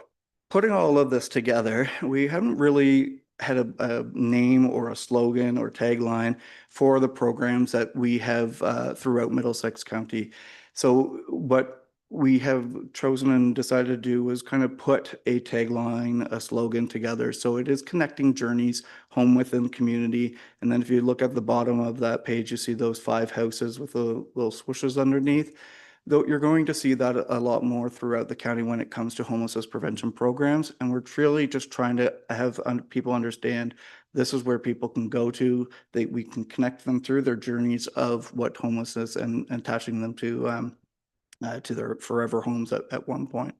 putting all of this together, we haven't really had a name or a slogan or tagline for the programs that we have throughout Middlesex County. So what we have chosen and decided to do was kind of put a tagline, a slogan together. So it is connecting journeys, home within community. And then if you look at the bottom of that page, you see those 5 houses with the little swooshes underneath. Though you're going to see that a lot more throughout the county when it comes to homelessness prevention programs. And we're really just trying to have people understand this is where people can go to, we can connect them through their journeys of what homelessness and attaching them to their forever homes at one point.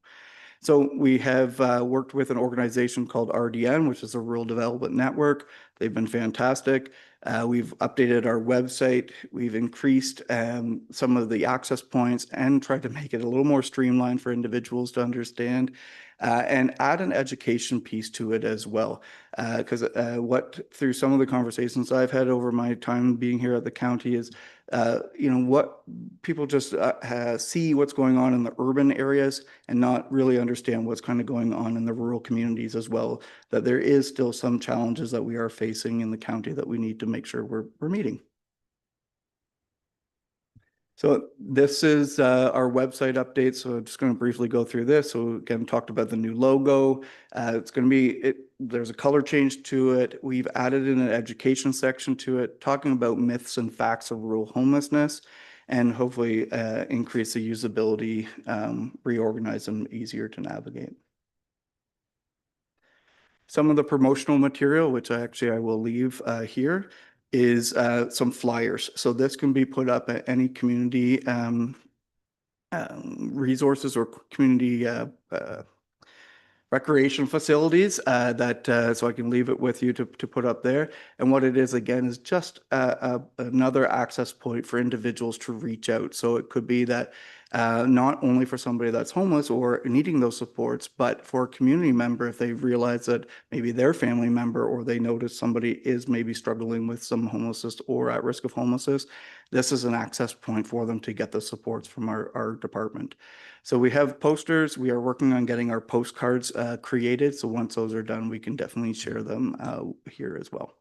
So we have worked with an organization called RDN, which is a Rural Development Network. They've been fantastic. We've updated our website. We've increased some of the access points and tried to make it a little more streamlined for individuals to understand and add an education piece to it as well. Because through some of the conversations I've had over my time being here at the county is, what people just see what's going on in the urban areas and not really understand what's kind of going on in the rural communities as well, that there is still some challenges that we are facing in the county that we need to make sure we're meeting. So this is our website update. So I'm just going to briefly go through this. So again, talked about the new logo. It's going to be, there's a color change to it. We've added in an education section to it, talking about myths and facts of rural homelessness, and hopefully increase the usability, reorganize them easier to navigate. Some of the promotional material, which I will leave here, is some flyers. So this can be put up at any community resources or community recreation facilities so I can leave it with you to put up there. And what it is, again, is just another access point for individuals to reach out. So it could be that not only for somebody that's homeless or needing those supports, but for a community member, if they realize that maybe their family member or they notice somebody is maybe struggling with some homelessness or at risk of homelessness, this is an access point for them to get the supports from our department. So we have posters. We are working on getting our postcards created. So once those are done, we can definitely share them here as well.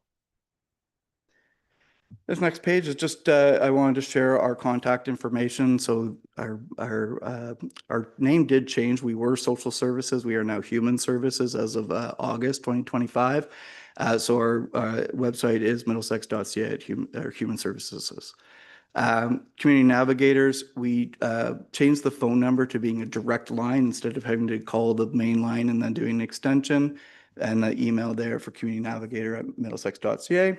This next page is just, I wanted to share our contact information. So our name did change. We were social services. We are now human services as of August 2025. So our website is middlesex.ca at human services. Community navigators, we changed the phone number to being a direct line instead of having to call the main line and then doing an extension, and the email there for community navigator at middlesex.ca.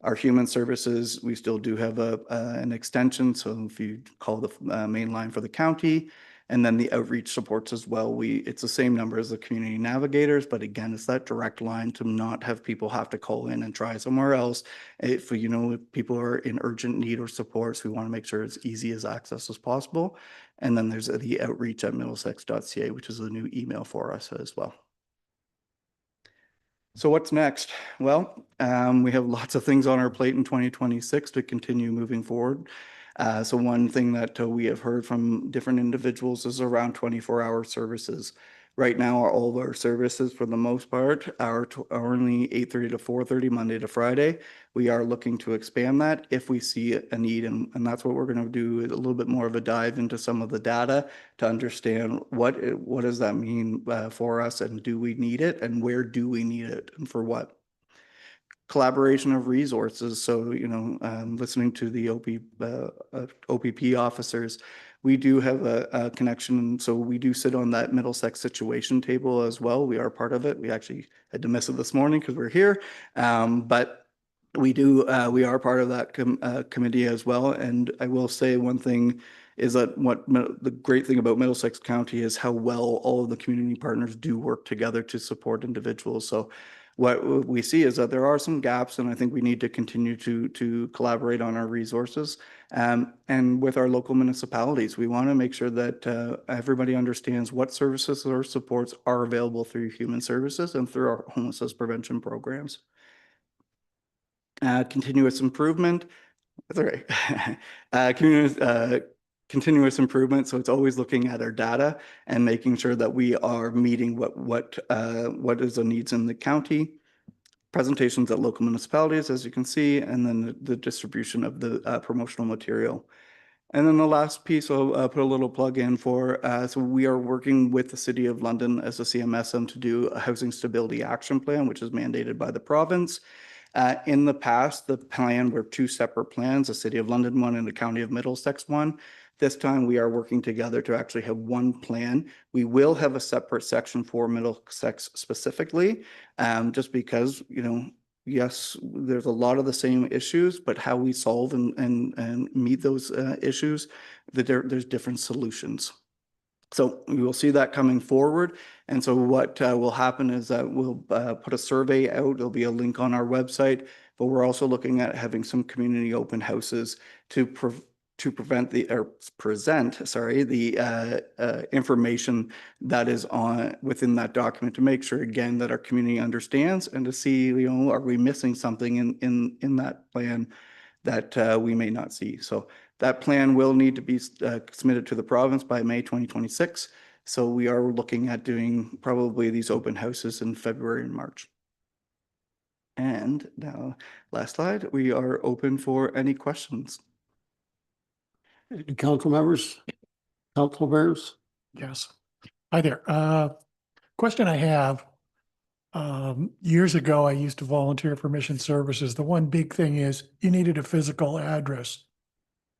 Our human services, we still do have an extension. So if you call the main line for the county, and then the outreach supports as well, it's the same number as the community navigators, but again, it's that direct line to not have people have to call in and try somewhere else. If people are in urgent need or supports, we want to make sure it's easy as access as possible. And then there's the outreach at middlesex.ca, which is a new email for us as well. So what's next? Well, we have lots of things on our plate in 2026 to continue moving forward. So one thing that we have heard from different individuals is around 24-hour services. Right now, all of our services, for the most part, are only 8:30 to 4:30, Monday to Friday. We are looking to expand that if we see a need, and that's what we're going to do, is a little bit more of a dive into some of the data to understand what does that mean for us, and do we need it, and where do we need it, and for what. Collaboration of resources. So, listening to the OPP officers, we do have a connection. So we do sit on that Middlesex situation table as well. We are part of it. We actually had to miss it this morning because we're here. But we are part of that committee as well. And I will say one thing is that the great thing about Middlesex County is how well all of the community partners do work together to support individuals. So what we see is that there are some gaps, and I think we need to continue to collaborate on our resources. And with our local municipalities, we want to make sure that everybody understands what services or supports are available through human services and through our homelessness prevention programs. Continuous improvement. That's all right. Continuous improvement. So it's always looking at our data and making sure that we are meeting what is the needs in the county. Presentations at local municipalities, as you can see, and then the distribution of the promotional material. And then the last piece I'll put a little plug in for. So we are working with the City of London as a CMSM to do a housing stability action plan, which is mandated by the province. In the past, the plan were two separate plans, a City of London one and a County of Middlesex one. This time we are working together to actually have one plan. We will have a separate section for Middlesex specifically, just because, yes, there's a lot of the same issues, but how we solve and meet those issues, that there's different solutions. So we will see that coming forward. And so what will happen is that we'll put a survey out. There'll be a link on our website, but we're also looking at having some community open houses to present the information that is within that document, to make sure, again, that our community understands, and to see, are we missing something in that plan that we may not see. So that plan will need to be submitted to the province by May 2026. So we are looking at doing probably these open houses in February and March. And now, last slide, we are open for any questions. Council members, council members. Yes. Hi there. Question I have. Years ago, I used to volunteer for mission services. The one big thing is you needed a physical address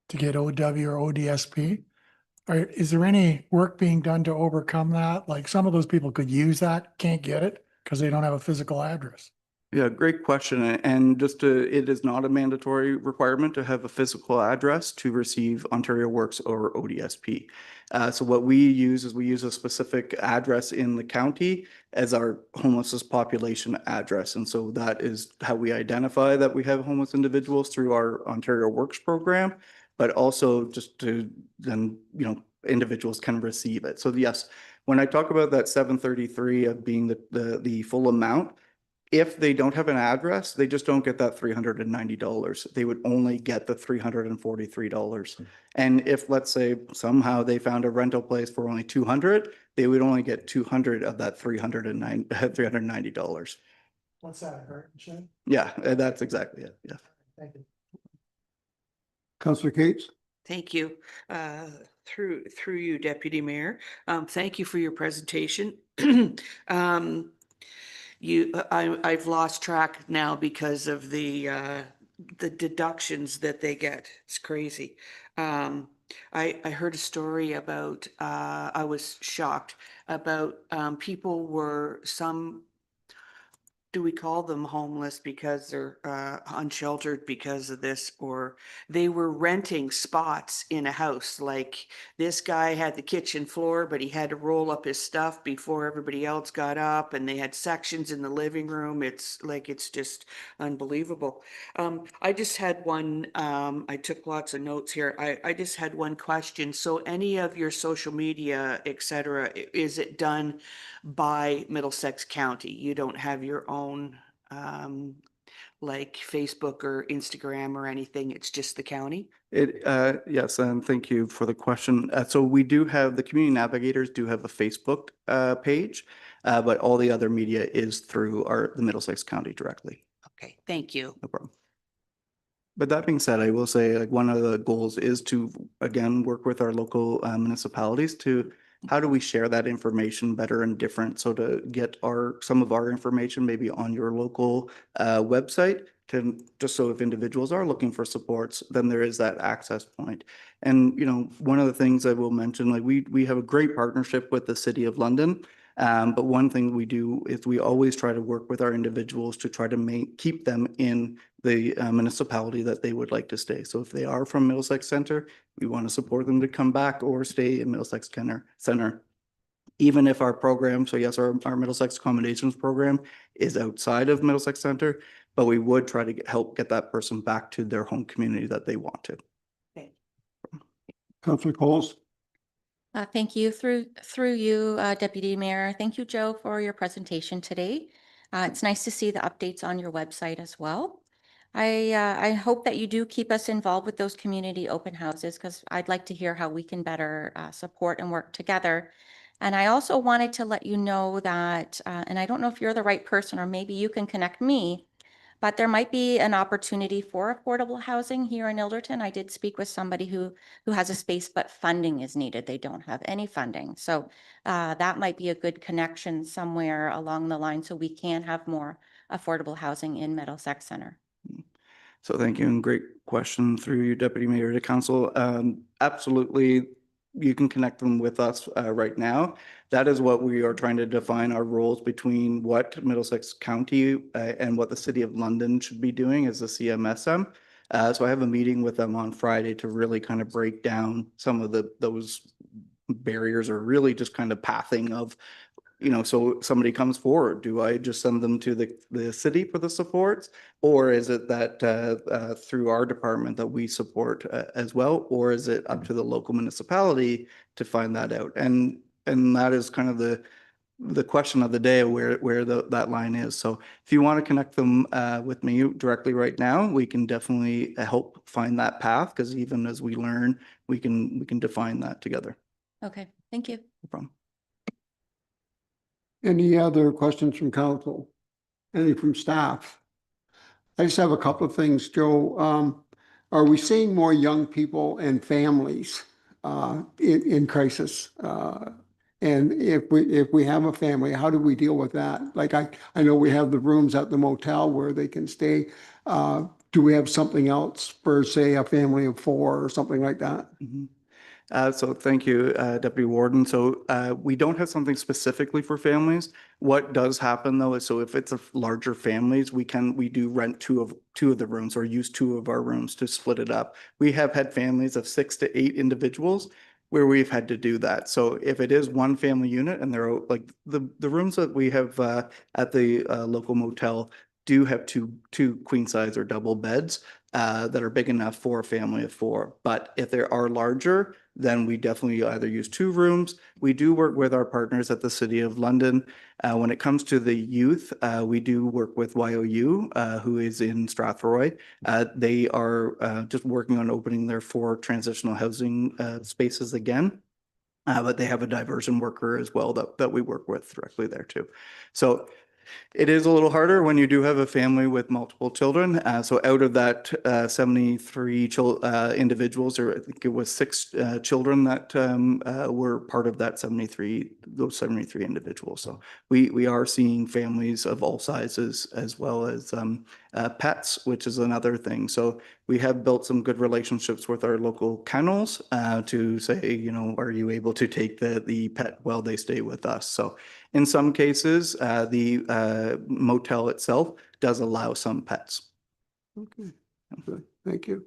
to get OW or ODSP. Is there any work being done to overcome that? Like, some of those people could use that, can't get it because they don't have a physical address. Yeah, great question. And it is not a mandatory requirement to have a physical address to receive Ontario Works or ODSP. So what we use is we use a specific address in the county as our homelessness population address. And so that is how we identify that we have homeless individuals, through our Ontario Works program, but also just to then, individuals can receive it. So yes, when I talk about that 733 of being the full amount, if they don't have an address, they just don't get that $390. They would only get the $343. And if, let's say, somehow they found a rental place for only $200, they would only get $200 of that $390. What's that, Shane? Yeah, that's exactly it. Yeah. Thank you. Councillor Cates. Thank you. Through you, Deputy Mayor. Thank you for your presentation. I've lost track now because of the deductions that they get. It's crazy. I heard a story about, I was shocked about do we call them homeless because they're unsheltered because of this, or they were renting spots in a house? Like, this guy had the kitchen floor, but he had to roll up his stuff before everybody else got up, and they had sections in the living room. It's just unbelievable. I just had one, I took lots of notes here. I just had one question. So any of your social media, etc., is it done by Middlesex County? You don't have your own like Facebook or Instagram or anything? It's just the county? Yes, and thank you for the question. So we do have, the community navigators do have a Facebook page, but all the other media is through the Middlesex County directly. Okay, thank you. No problem. But that being said, I will say, like, one of the goals is to, again, work with our local municipalities to, how do we share that information better and different? So to get some of our information maybe on your local website, to just so if individuals are looking for supports, then there is that access point. And, you know, one of the things I will mention, like, we have a great partnership with the City of London. But one thing we do is we always try to work with our individuals to try to keep them in the municipality that they would like to stay. So if they are from Middlesex Center, we want to support them to come back or stay in Middlesex Center. Even if our program, so yes, our Middlesex accommodations program is outside of Middlesex Center, but we would try to help get that person back to their home community that they wanted. Councillor Coles? Thank you. Through you, Deputy Mayor. Thank you, Joe, for your presentation today. It's nice to see the updates on your website as well. I hope that you do keep us involved with those community open houses, because I'd like to hear how we can better support and work together. And I also wanted to let you know that, and I don't know if you're the right person, or maybe you can connect me, but there might be an opportunity for affordable housing here in Ilderton. I did speak with somebody who has a space, but funding is needed. They don't have any funding. So that might be a good connection somewhere along the line, so we can have more affordable housing in Middlesex Center. So thank you, and great question through you, Deputy Mayor, to Council. Absolutely, you can connect them with us right now. That is what we are trying to define our roles between what Middlesex County and what the City of London should be doing as a CMSM. So I have a meeting with them on Friday to really kind of break down some of those barriers, or really just kind of pathing of, you know, so somebody comes forward, do I just send them to the city for the supports? Or is it that through our department that we support as well? Or is it up to the local municipality to find that out? And that is kind of the question of the day, where that line is. So if you want to connect them with me directly right now, we can definitely help find that path, because even as we learn, we can define that together. Okay, thank you. No problem. Any other questions from council? Any from staff? I just have a couple of things, Joe. Are we seeing more young people and families in crisis? And if we have a family, how do we deal with that? Like, I know we have the rooms at the motel where they can stay. Do we have something else for, say, a family of 4 or something like that? Mhm. So thank you, Deputy Warden. So we don't have something specifically for families. What does happen though is, so if it's a larger families, we do rent two of the rooms, or use 2 of our rooms to split it up. We have had families of 6 to 8 individuals where we've had to do that. So if it is one family unit, and they're like the rooms that we have at the local motel do have two queen size or double beds that are big enough for a family of 4. But if there are larger, then we definitely either use 2 rooms. We do work with our partners at the City of London. When it comes to the youth, we do work with YOU, who is in Strathroy. They are just working on opening their 4 transitional housing spaces again. But they have a diversion worker as well that we work with directly there too. So it is a little harder when you do have a family with multiple children. So out of that 73 individuals, or I think it was 6 children that were part of that 73 individuals. So we are seeing families of all sizes, as well as pets, which is another thing. So we have built some good relationships with our local kennels to say, you know, are you able to take the pet while they stay with us? So in some cases, the motel itself does allow some pets. Okay, good. Thank you.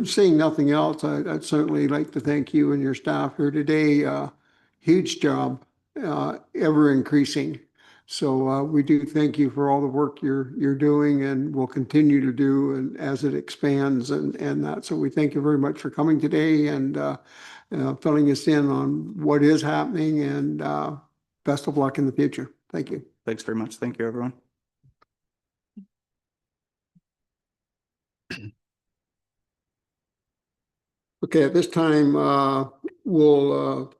Seeing nothing else, I'd certainly like to thank you and your staff here today. Huge job, ever increasing. So we do thank you for all the work you're doing, and will continue to do, and as it expands and that. So we thank you very much for coming today and filling us in on what is happening, and best of luck in the future. Thank you. Thanks very much. Thank you, everyone. Okay, at this time, we'll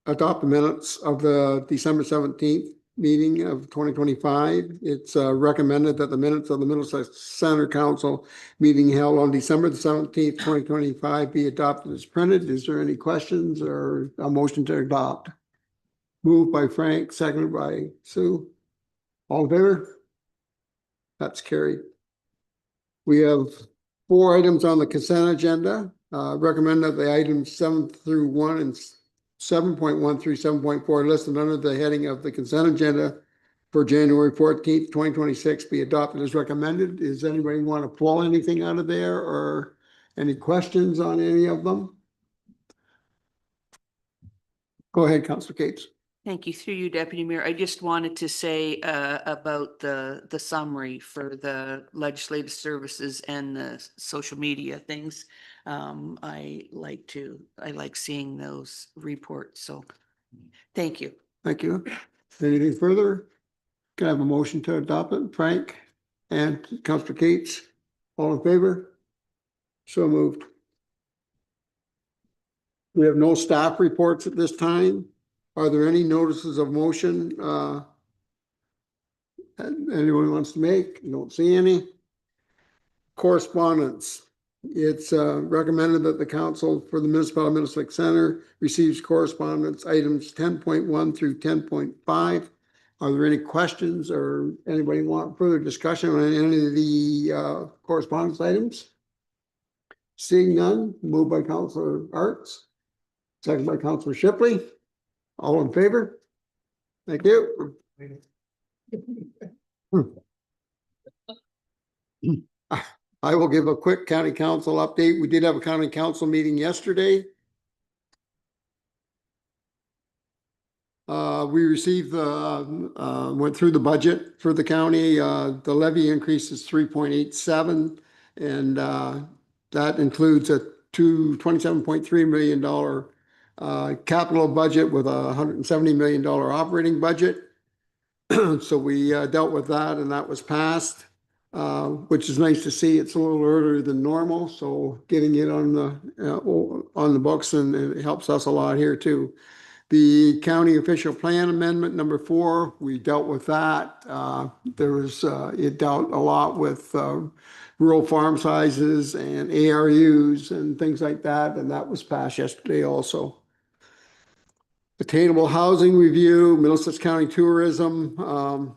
adopt the minutes of the December 17th meeting of 2025. It's recommended that the minutes of the Middlesex Center Council meeting held on December the 17th, 2025 be adopted as printed. Is there any questions or a motion to adopt? Moved by Frank, seconded by Sue. All in favor? That's carried. We have 4 items on the consent agenda. Recommend that the items 7 through 1 and 7.1 through 7.4 listed under the heading of the consent agenda for January 14th, 2026 be adopted as recommended. Does anybody want to pull anything out of there or any questions on any of them? Go ahead, Councilor Cates. Thank you. Through you, Deputy Mayor. I just wanted to say about the summary for the legislative services and the social media things. I like seeing those reports. So thank you. Thank you. Anything further? Can I have a motion to adopt it? Frank and Councilor Cates, all in favor? So moved. We have no staff reports at this time. Are there any notices of motion anyone wants to make? I don't see any. Correspondence. It's recommended that the council for the municipality of Middlesex Center receives correspondence items 10.1 through 10.5. Are there any questions or anybody want further discussion on any of the correspondence items? Seeing none, moved by Councilor Arts, second by Councilor Shipley. All in favor? Thank you. I will give a quick county council update. We did have a county council meeting yesterday. We received went through the budget for the county. The levy increase is 3.87, and that includes a $27.3 million capital budget with a $170 million operating budget. So we dealt with that, and that was passed, which is nice to see. It's a little earlier than normal, so getting it on the books, and it helps us a lot here too. The county official plan amendment number 4, we dealt with that. It dealt a lot with rural farm sizes and ARUs and things like that, and that was passed yesterday also. Attainable housing review, Middlesex County tourism,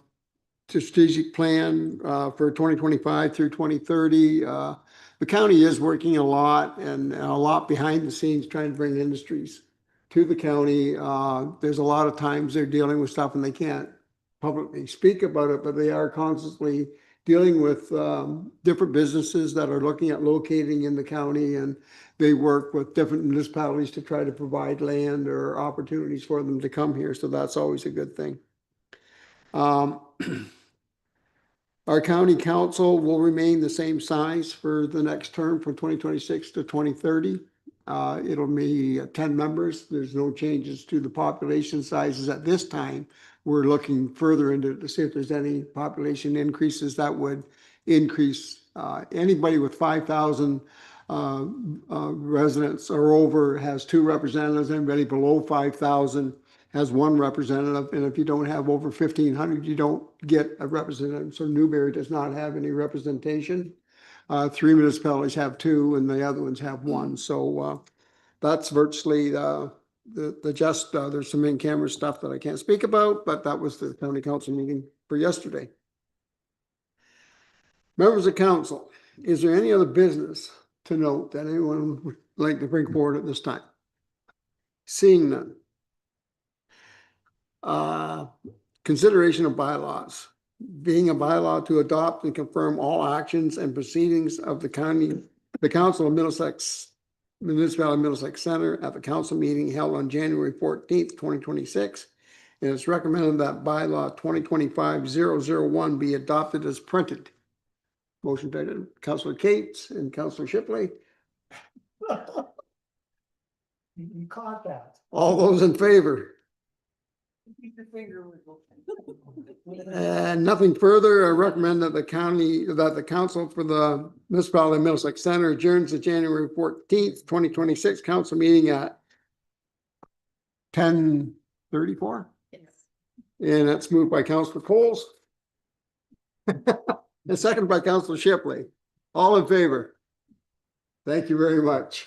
strategic plan for 2025 through 2030. The county is working a lot and a lot behind the scenes trying to bring industries to the county. There's a lot of times they're dealing with stuff and they can't publicly speak about it, but they are constantly dealing with different businesses that are looking at locating in the county, and they work with different municipalities to try to provide land or opportunities for them to come here. So that's always a good thing. Our county council will remain the same size for the next term from 2026 to 2030. It'll be 10 members. There's no changes to the population sizes at this time. We're looking further into to see if there's any population increases that would increase. Anybody with 5,000 residents or over has 2 representatives. Anybody below 5,000 has 1 representative. And if you don't have over 1,500, you don't get a representative. So Newberry does not have any representation. 3 municipalities have 2 and the other ones have 1. So that's virtually there's some in-camera stuff that I can't speak about, but that was the county council meeting for yesterday. Members of council, is there any other business to note that anyone would like to bring forward at this time? Seeing none. Consideration of bylaws. Being a bylaw to adopt and confirm all actions and proceedings of the council of Middlesex, Municipality of Middlesex Center at the council meeting held on January 14th, 2026. And it's recommended that bylaw 2025-001 be adopted as printed. Motion by Councilor Cates and Councilor Shipley. You caught that. All those in favor? And nothing further, I recommend that the council for the municipality of Middlesex Center adjourns the January 14th, 2026 council meeting at 10:34. And that's moved by Councilor Coles. And seconded by Councilor Shipley. All in favor? Thank you very much.